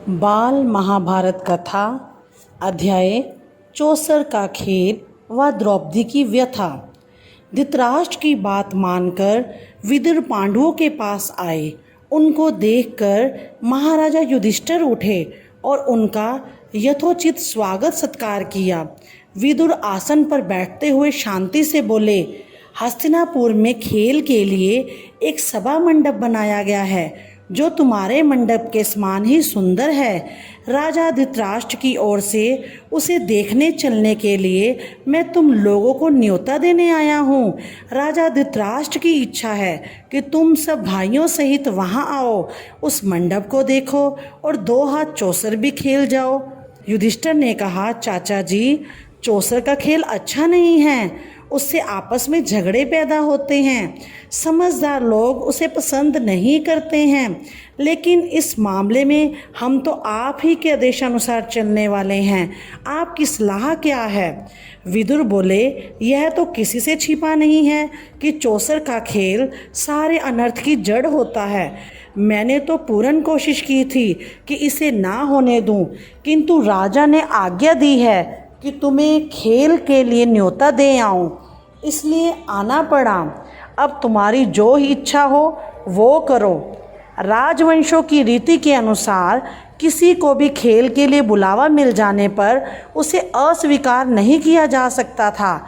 बाल महाभारत कथा अध्याय चौसर का खेल व द्रौपदी की व्यथा। धृतराष्ट्र की बात मानकर विदुर पांडवों के पास आए। उनको देखकर महाराजा युधिष्ठिर उठे और उनका यथोचित स्वागत सत्कार किया। विदुर आसन पर बैठते हुए शांति से बोले, हस्तिनापुर में खेल के लिए एक सभा मंडप बनाया गया है जो तुम्हारे मंडप के समान ही सुंदर है। राजा धृतराष्ट्र की ओर से उसे देखने चलने के लिए मैं तुम लोगों को न्योता देने आया हूँ। राजा धृतराष्ट्र की इच्छा है कि तुम सब भाइयों सहित वहाँ आओ, उस मंडप को देखो और 2 हाथ चौसर भी खेल जाओ। युधिष्ठिर ने कहा, चाचा जी, चौसर का खेल अच्छा नहीं है, उससे आपस में झगड़े पैदा होते हैं। समझदार लोग उसे पसंद नहीं करते हैं, लेकिन इस मामले में हम तो आप ही के आदेशानुसार चलने वाले हैं। आपकी सलाह क्या है? विदुर बोले, यह तो किसी से छिपा नहीं है कि चौसर का खेल सारे अनर्थ की जड़ होता है। मैंने तो पूर्ण कोशिश की थी कि इसे ना होने दूं, किंतु राजा ने आज्ञा दी है कि तुम्हें खेल के लिए न्योता दे आऊं, इसलिए आना पड़ा। अब तुम्हारी जो ही इच्छा हो वो करो। राजवंशों की रीति के अनुसार किसी को भी खेल के लिए बुलावा मिल जाने पर उसे अस्वीकार नहीं किया जा सकता था।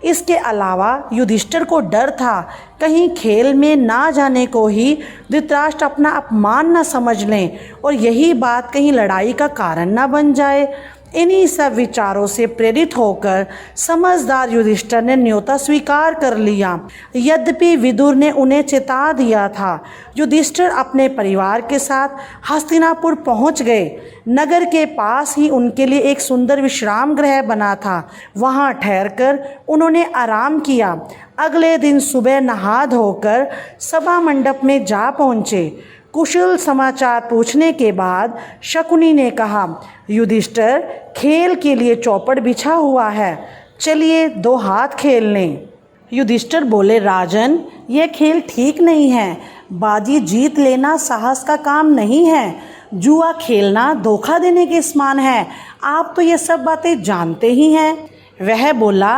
इसके अलावा युधिष्ठिर को डर था कहीं खेल में ना जाने को ही धृतराष्ट्र अपना अपमान न समझ लें और यही बात कहीं लड़ाई का कारण न बन जाए। इन्हीं सब विचारों से प्रेरित होकर समझदार युधिष्ठिर ने न्योता स्वीकार कर लिया। यद्यपि विदुर ने उन्हें चेता दिया था। युधिष्ठिर अपने परिवार के साथ हस्तिनापुर पहुंच गए। नगर के पास ही उनके लिए एक सुंदर विश्राम गृह बना था। वहां ठहरकर उन्होंने आराम किया। अगले दिन सुबह नहा धोकर सभा मंडप में जा पहुंचे। कुशल समाचार पूछने के बाद शकुनी ने कहा, युधिष्ठिर, खेल के लिए चौपड़ बिछा हुआ है, चलिए 2 हाथ खेल लें। युधिष्ठिर बोले, राजन, यह खेल ठीक नहीं है। बाजी जीत लेना साहस का काम नहीं है। जुआ खेलना धोखा देने के समान है। आप तो ये सब बातें जानते ही हैं। वह बोला,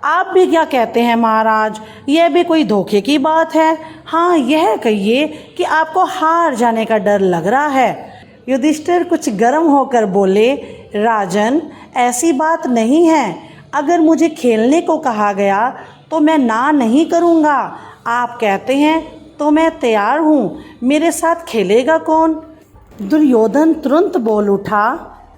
आप भी क्या कहते हैं महाराज, यह भी कोई धोखे की बात है? हाँ, यह कहिए कि आपको हार जाने का डर लग रहा है। युधिष्ठिर कुछ गर्म होकर बोले, राजन, ऐसी बात नहीं है। अगर मुझे खेलने को कहा गया तो मैं ना नहीं करूँगा। आप कहते हैं तो मैं तैयार हूँ। मेरे साथ खेलेगा कौन? दुर्योधन तुरंत बोल उठा,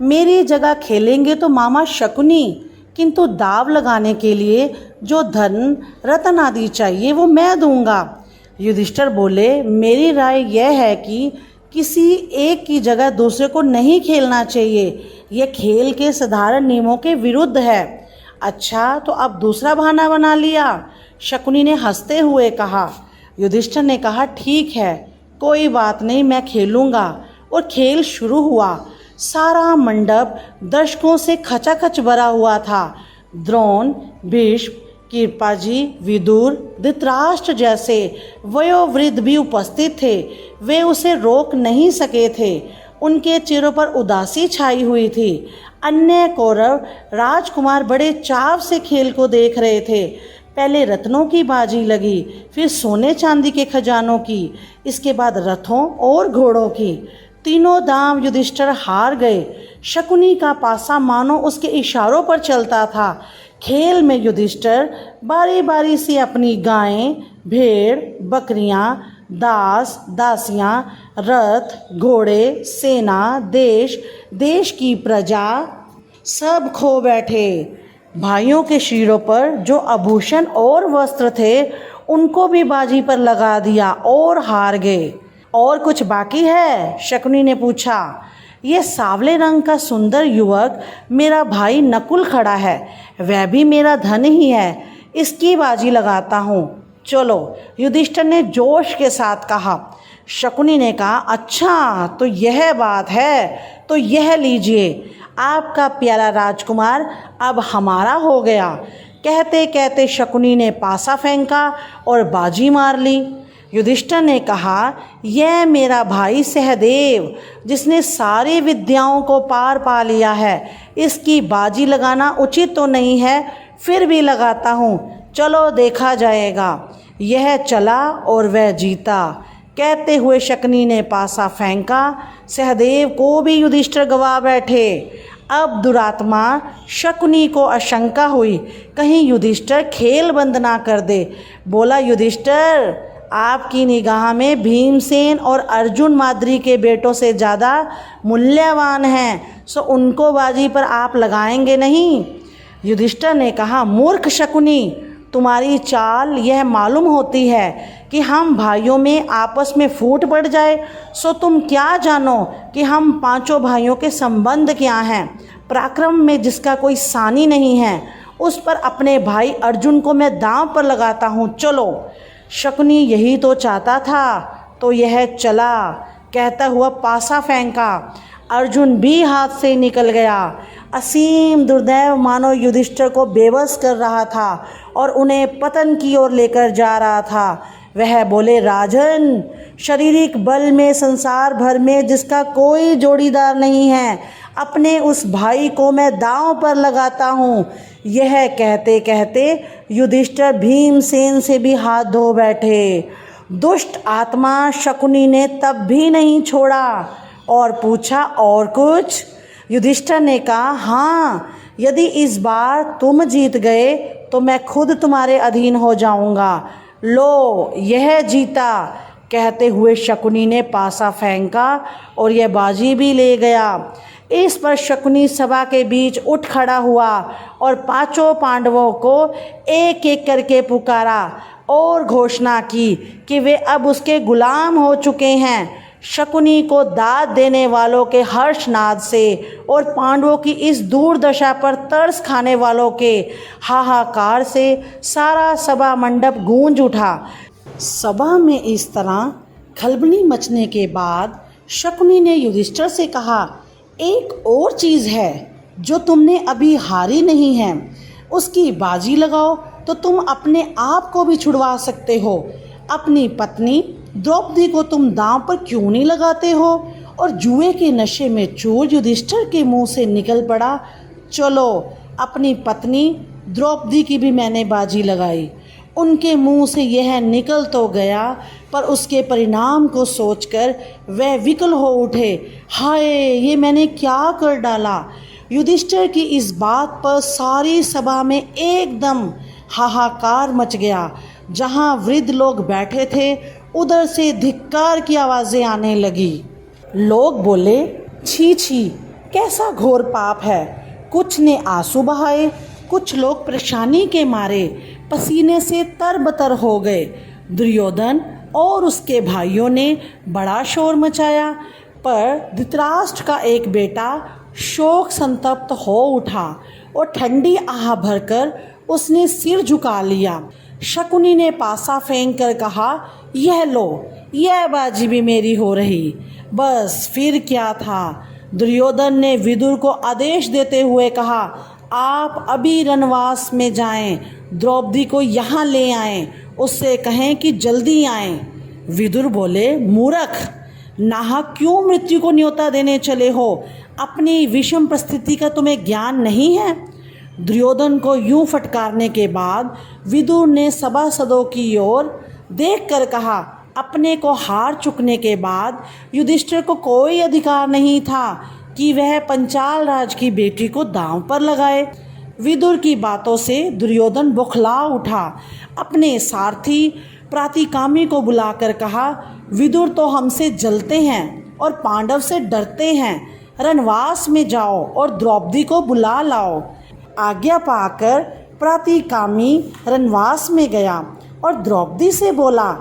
मेरी जगह खेलेंगे तो मामा शकुनी, किंतु दाव लगाने के लिए जो धन रत्न आदि चाहिए वो मैं दूंगा। युधिष्ठिर बोले, मेरी राय यह है कि किसी एक की जगह दूसरे को नहीं खेलना चाहिए। यह खेल के साधारण नियमों के विरुद्ध है। अच्छा, तो अब दूसरा बहाना बना लिया? शकुनी ने हंसते हुए कहा। युधिष्ठिर ने कहा, ठीक है, कोई बात नहीं, मैं खेलूँगा। और खेल शुरू हुआ। सारा मंडप दर्शकों से खचाखच भरा हुआ था। द्रोण, भीष्म, कृपाजी, विदुर, धृतराष्ट्र जैसे वयोवृद्ध भी उपस्थित थे। वे उसे रोक नहीं सके थे। उनके चेहरों पर उदासी छाई हुई थी। अन्य कौरव राजकुमार बड़े चाव से खेल को देख रहे थे। पहले रत्नों की बाजी लगी, फिर सोने चांदी के खजानों की, इसके बाद रथों और घोड़ों की। तीनों दांव युधिष्ठिर हार गए। शकुनी का पासा मानो उसके इशारों पर चलता था। खेल में युधिष्ठिर बारी बारी से अपनी गायें, भेड़, बकरियां, दास, दासियां, रथ, घोड़े, सेना, देश, देश की प्रजा सब खो बैठे। भाइयों के शीरों पर जो आभूषण और वस्त्र थे उनको भी बाजी पर लगा दिया और हार गए। और कुछ बाकी है? शकुनी ने पूछा। ये सांवले रंग का सुंदर युवक मेरा भाई नकुल खड़ा है, वह भी मेरा धन ही है, इसकी बाजी लगाता हूँ, चलो। युधिष्ठिर ने जोश के साथ कहा। शकुनी ने कहा, अच्छा तो यह बात है, तो यह लीजिए, आपका प्यारा राजकुमार अब हमारा हो गया। कहते कहते शकुनी ने पासा फेंका और बाजी मार ली। युधिष्ठिर ने कहा, यह मेरा भाई सहदेव जिसने सारी विद्याओं को पार पा लिया है, इसकी बाजी लगाना उचित तो नहीं है, फिर भी लगाता हूँ, चलो देखा जाएगा। यह चला और वह जीता। कहते हुए शकुनी ने पासा फेंका। सहदेव को भी युधिष्ठिर गवा बैठे। अब दुरात्मा शकुनी को आशंका हुई, कहीं युधिष्ठिर खेल बंद ना कर दे। बोला, युधिष्ठिर, आपकी निगाह में भीमसेन और अर्जुन माद्री के बेटों से ज़्यादा मूल्यवान हैं, सो उनको बाजी पर आप लगाएंगे नहीं। युधिष्ठिर ने कहा, मूर्ख शकुनी, तुम्हारी चाल यह मालूम होती है कि हम भाइयों में आपस में फूट पड़ जाए, सो तुम क्या जानो कि हम पांचों भाइयों के संबंध क्या हैं। पराक्रम में जिसका कोई सानी नहीं है, उस पर अपने भाई अर्जुन को मैं दांव पर लगाता हूँ, चलो। शकुनी यही तो चाहता था, तो यह चला। कहता हुआ पासा फेंका। अर्जुन भी हाथ से निकल गया। असीम दुर्दैव मानो युधिष्ठिर को बेबस कर रहा था और उन्हें पतन की ओर लेकर जा रहा था। वह बोले, राजन, शारीरिक बल में संसार भर में जिसका कोई जोड़ीदार नहीं है, अपने उस भाई को मैं दांव पर लगाता हूँ। यह कहते कहते युधिष्ठिर भीमसेन से भी हाथ धो बैठे। दुष्ट आत्मा शकुनी ने तब भी नहीं छोड़ा और पूछा, और कुछ? युधिष्ठिर ने कहा, हाँ, यदि इस बार तुम जीत गए तो मैं खुद तुम्हारे अधीन हो जाऊंगा। लो, यह जीता। कहते हुए शकुनी ने पासा फेंका और यह बाजी भी ले गया। इस पर शकुनी सभा के बीच उठ खड़ा हुआ और पांचों पांडवों को एक एक करके पुकारा और घोषणा की कि वे अब उसके गुलाम हो चुके हैं। शकुनी को दाद देने वालों के हर्षनाद से और पांडवों की इस दुर्दशा पर तरस खाने वालों के हाहाकार से सारा सभा मंडप गूंज उठा। सभा में इस तरह खलबली मचने के बाद शकुनी ने युधिष्ठिर से कहा, एक और चीज़ है जो तुमने अभी हारी नहीं है, उसकी बाजी लगाओ तो तुम अपने आप को भी छुड़वा सकते हो। अपनी पत्नी द्रौपदी को तुम दांव पर क्यों नहीं लगाते हो? और जुए के नशे में चूर युधिष्ठिर के मुंह से निकल पड़ा, चलो, अपनी पत्नी द्रौपदी की भी मैंने बाजी लगाई। उनके मुंह से यह निकल तो गया, पर उसके परिणाम को सोचकर वह विकल हो उठे। हाय, ये मैंने क्या कर डाला। युधिष्ठिर की इस बात पर सारी सभा में एकदम हाहाकार मच गया। जहाँ वृद्ध लोग बैठे थे, उधर से धिक्कार की आवाज़ें आने लगी। लोग बोले, छी छी, कैसा घोर पाप है। कुछ ने आंसू बहाए, कुछ लोग परेशानी के मारे पसीने से तरबतर हो गए। दुर्योधन और उसके भाइयों ने बड़ा शोर मचाया, पर धृतराष्ट्र का एक बेटा शोक संतप्त हो उठा और ठंडी आह भरकर उसने सिर झुका लिया। शकुनी ने पासा फेंक कर कहा, यह लो, यह बाजी भी मेरी हो रही। बस फिर क्या था। दुर्योधन ने विदुर को आदेश देते हुए कहा, आप अभी रणवास में जाएं, द्रौपदी को यहाँ ले आएं, उससे कहें कि जल्दी आएं। विदुर बोले, मूर्ख, नाहक क्यों मृत्यु को न्योता देने चले हो? अपनी विषम परिस्थिति का तुम्हें ज्ञान नहीं है? दुर्योधन को यूं फटकारने के बाद विदुर ने सभासदों की ओर देखकर कहा, अपने को हार चुकने के बाद युधिष्ठिर को कोई अधिकार नहीं था कि वह पंचाल राज की बेटी को दांव पर लगाए। विदुर की बातों से दुर्योधन बौखला उठा। अपने सारथी प्रातिकामी को बुलाकर कहा, विदुर तो हमसे जलते हैं और पांडव से डरते हैं। रणवास में जाओ और द्रौपदी को बुला लाओ। आज्ञा पाकर प्रातिकामी रणवास में गया और द्रौपदी से बोला,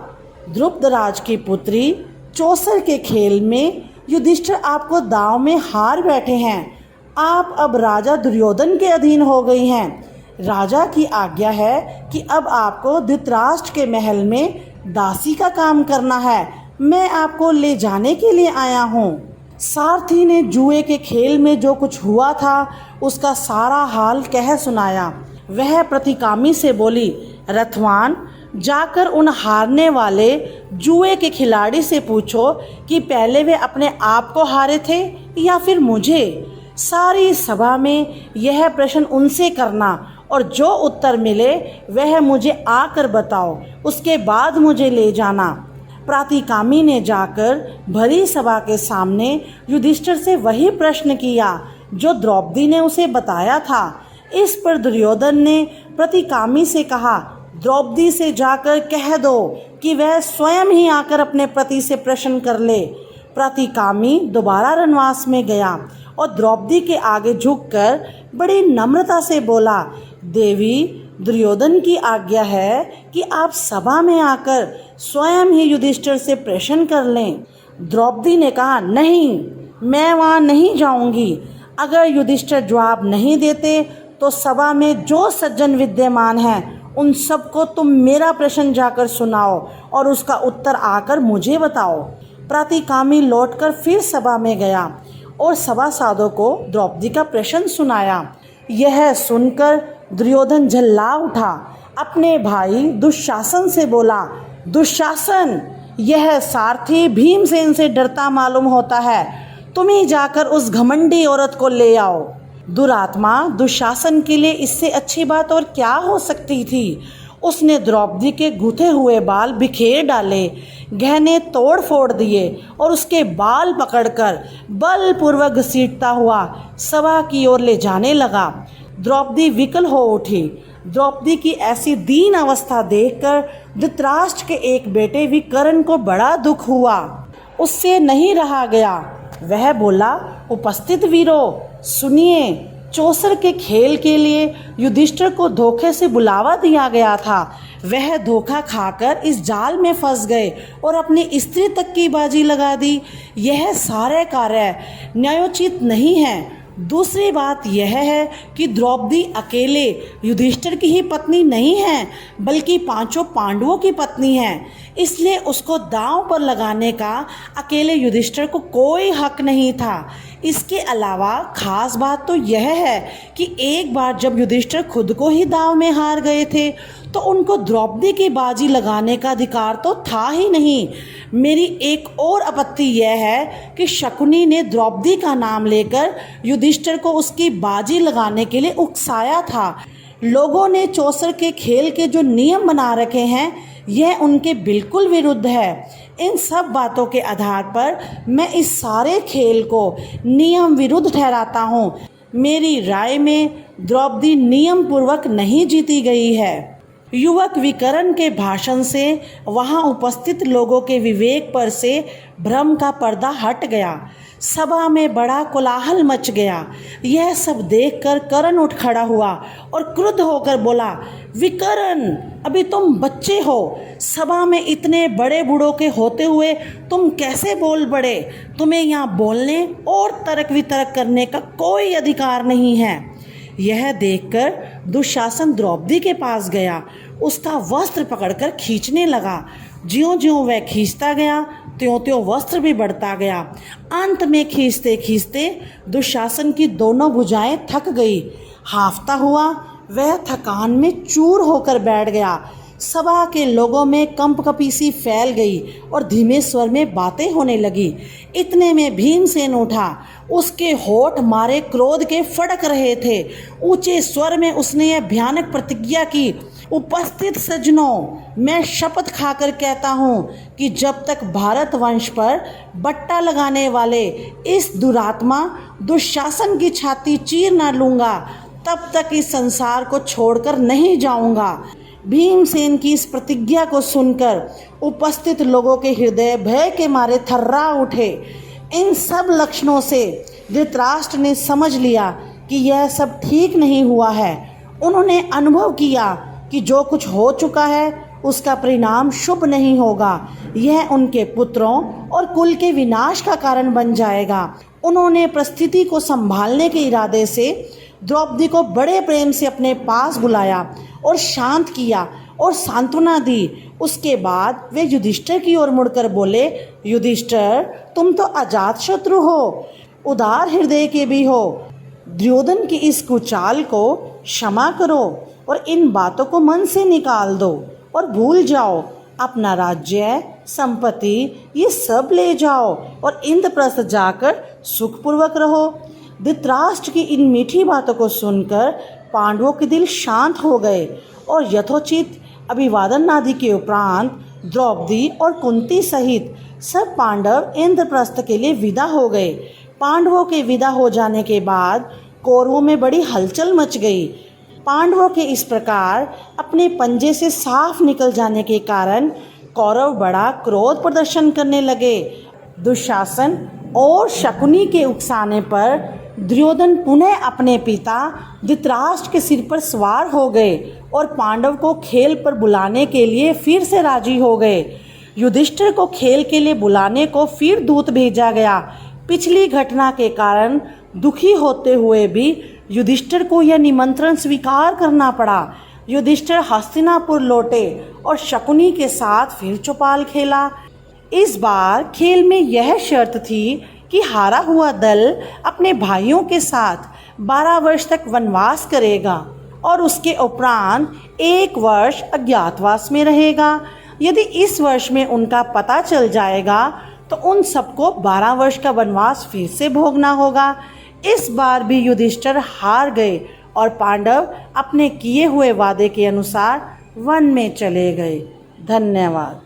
द्रुपदराज की पुत्री, चौसर के खेल में युधिष्ठिर आपको दांव में हार बैठे हैं। आप अब राजा दुर्योधन के अधीन हो गई हैं। राजा की आज्ञा है कि अब आपको धृतराष्ट्र के महल में दासी का काम करना है। मैं आपको ले जाने के लिए आया हूँ। सारथी ने जुए के खेल में जो कुछ हुआ था उसका सारा हाल कह सुनाया। वह प्रतिकामी से बोली, रथवान, जाकर उन हारने वाले जुए के खिलाड़ी से पूछो कि पहले वे अपने आप को हारे थे या फिर मुझे। सारी सभा में यह प्रश्न उनसे करना और जो उत्तर मिले वह मुझे आकर बताओ, उसके बाद मुझे ले जाना। प्रातिकामी ने जाकर भरी सभा के सामने युधिष्ठिर से वही प्रश्न किया जो द्रौपदी ने उसे बताया था। इस पर दुर्योधन ने प्रतिकामी से कहा, द्रौपदी से जाकर कह दो कि वह स्वयं ही आकर अपने पति से प्रश्न कर ले। प्रतिकामी दोबारा रनवास में गया और द्रौपदी के आगे झुककर बड़ी नम्रता से बोला, देवी, दुर्योधन की आज्ञा है कि आप सभा में आकर स्वयं ही युधिष्ठिर से प्रश्न कर लें। द्रौपदी ने कहा, नहीं, मैं वहाँ नहीं जाऊँगी। अगर युधिष्ठिर जवाब नहीं देते तो सभा में जो सज्जन विद्यमान हैं उन सबको तुम मेरा प्रश्न जाकर सुनाओ और उसका उत्तर आकर मुझे बताओ। प्रतिकामी लौटकर फिर सभा में गया और सभासदों को द्रौपदी का प्रश्न सुनाया। यह सुनकर दुर्योधन झल्ला उठा। अपने भाई दुशासन से बोला, दुशासन, यह सारथी भीमसेन से डरता मालूम होता है। तुम ही जाकर उस घमंडी औरत को ले आओ। दुरात्मा, दुशासन के लिए इससे अच्छी बात और क्या हो सकती थी। उसने द्रौपदी के गूंथे हुए बाल बिखेर डाले, गहने तोड़ फोड़ दिए और उसके बाल पकड़कर बलपूर्वक घसीटता हुआ सभा की ओर ले जाने लगा। द्रौपदी विकल हो उठी। द्रौपदी की ऐसी दीन अवस्था देखकर धृतराष्ट्र के एक बेटे विकर्ण को बड़ा दुख हुआ। उससे नहीं रहा गया। वह बोला, उपस्थित वीरों, सुनिए, चौसर के खेल के लिए युधिष्ठिर को धोखे से बुलावा दिया गया था। वह धोखा खाकर इस जाल में फंस गए और अपनी स्त्री तक की बाजी लगा दी। यह सारे कार्य न्यायोचित नहीं है। दूसरी बात यह है कि द्रौपदी अकेले युधिष्ठिर की ही पत्नी नहीं है, बल्कि पांचों पांडवों की पत्नी है। इसलिए उसको दांव पर लगाने का अकेले युधिष्ठिर को कोई हक नहीं था। इसके अलावा खास बात तो यह है कि एक बार जब युधिष्ठिर खुद को ही दांव में हार गए थे तो उनको द्रौपदी की बाजी लगाने का अधिकार तो था ही नहीं। मेरी एक और आपत्ति यह है कि शकुनी ने द्रौपदी का नाम लेकर युधिष्ठिर को उसकी बाजी लगाने के लिए उकसाया था। लोगों ने चौसर के खेल के जो नियम बना रखे हैं यह उनके बिल्कुल विरुद्ध है। इन सब बातों के आधार पर मैं इस सारे खेल को नियम विरुद्ध ठहराता हूँ। मेरी राय में द्रौपदी नियम पूर्वक नहीं जीती गई है। युवक विकर्ण के भाषण से वहां उपस्थित लोगों के विवेक पर से भ्रम का पर्दा हट गया। सभा में बड़ा कोलाहल मच गया। यह सब देखकर कर्ण उठ खड़ा हुआ और क्रुद्ध होकर बोला, विकर्ण, अभी तुम बच्चे हो। सभा में इतने बड़े बूढ़ों के होते हुए तुम कैसे बोल पड़े। तुम्हें यहाँ बोलने और तर्क वितर्क करने का कोई अधिकार नहीं है। यह देखकर दुशासन द्रौपदी के पास गया, उसका वस्त्र पकड़कर खींचने लगा। ज्यों-ज्यों वह खींचता गया त्यों-त्यों वस्त्र भी बढ़ता गया। अंत में खींचते खींचते दुशासन की दोनों भुजाएं थक गई। हांफता हुआ वह थकान में चूर होकर बैठ गया। सभा के लोगों में कंपकपी सी फैल गई और धीमे स्वर में बातें होने लगी। इतने में भीमसेन उठा। उसके होठ मारे क्रोध के फड़क रहे थे। ऊंचे स्वर में उसने यह भयानक प्रतिज्ञा की, उपस्थित सज्जनों, मैं शपथ खाकर कहता हूँ कि जब तक भारत वंश पर बट्टा लगाने वाले इस दुरात्मा दुशासन की छाती चीर न लूँगा, तब तक इस संसार को छोड़कर नहीं जाऊँगा। भीमसेन की इस प्रतिज्ञा को सुनकर उपस्थित लोगों के हृदय भय के मारे थर्रा उठे। इन सब लक्षणों से धृतराष्ट्र ने समझ लिया कि यह सब ठीक नहीं हुआ है। उन्होंने अनुभव किया कि जो कुछ हो चुका है उसका परिणाम शुभ नहीं होगा। यह उनके पुत्रों और कुल के विनाश का कारण बन जाएगा। उन्होंने परिस्थिति को संभालने के इरादे से द्रौपदी को बड़े प्रेम से अपने पास बुलाया और शांत किया और सांत्वना दी। उसके बाद वे युधिष्ठिर की ओर मुड़कर बोले, युधिष्ठिर, तुम तो अजात शत्रु हो, उदार हृदय के भी हो। दुर्योधन की इस कुचाल को क्षमा करो और इन बातों को मन से निकाल दो और भूल जाओ, अपना राज्य संपत्ति ये सब ले जाओ और इंद्रप्रस्थ जाकर सुखपूर्वक रहो। धृतराष्ट्र की इन मीठी बातों को सुनकर पांडवों के दिल शांत हो गए और यथोचित अभिवादन आदि के उपरांत द्रौपदी और कुंती सहित सब पांडव इंद्रप्रस्थ के लिए विदा हो गए। पांडवों के विदा हो जाने के बाद कौरवों में बड़ी हलचल मच गई। पांडवों के इस प्रकार अपने पंजे से साफ निकल जाने के कारण कौरव बड़ा क्रोध प्रदर्शन करने लगे। दुशासन और शकुनी के उकसाने पर दुर्योधन पुनः अपने पिता धृतराष्ट्र के सिर पर सवार हो गए और पांडव को खेल पर बुलाने के लिए फिर से राजी हो गए। युधिष्ठिर को खेल के लिए बुलाने को फिर दूत भेजा गया। पिछली घटना के कारण दुखी होते हुए भी युधिष्ठिर को यह निमंत्रण स्वीकार करना पड़ा। युधिष्ठिर हस्तिनापुर लौटे और शकुनी के साथ फिर चौपाल खेला। इस बार खेल में यह शर्त थी कि हारा हुआ दल अपने भाइयों के साथ 12 वर्ष तक वनवास करेगा और उसके उपरांत 1 वर्ष अज्ञातवास में रहेगा। यदि इस वर्ष में उनका पता चल जाएगा तो उन सबको 12 वर्ष का वनवास फिर से भोगना होगा। इस बार भी युधिष्ठिर हार गए और पांडव अपने किए हुए वादे के अनुसार वन में चले गए। धन्यवाद।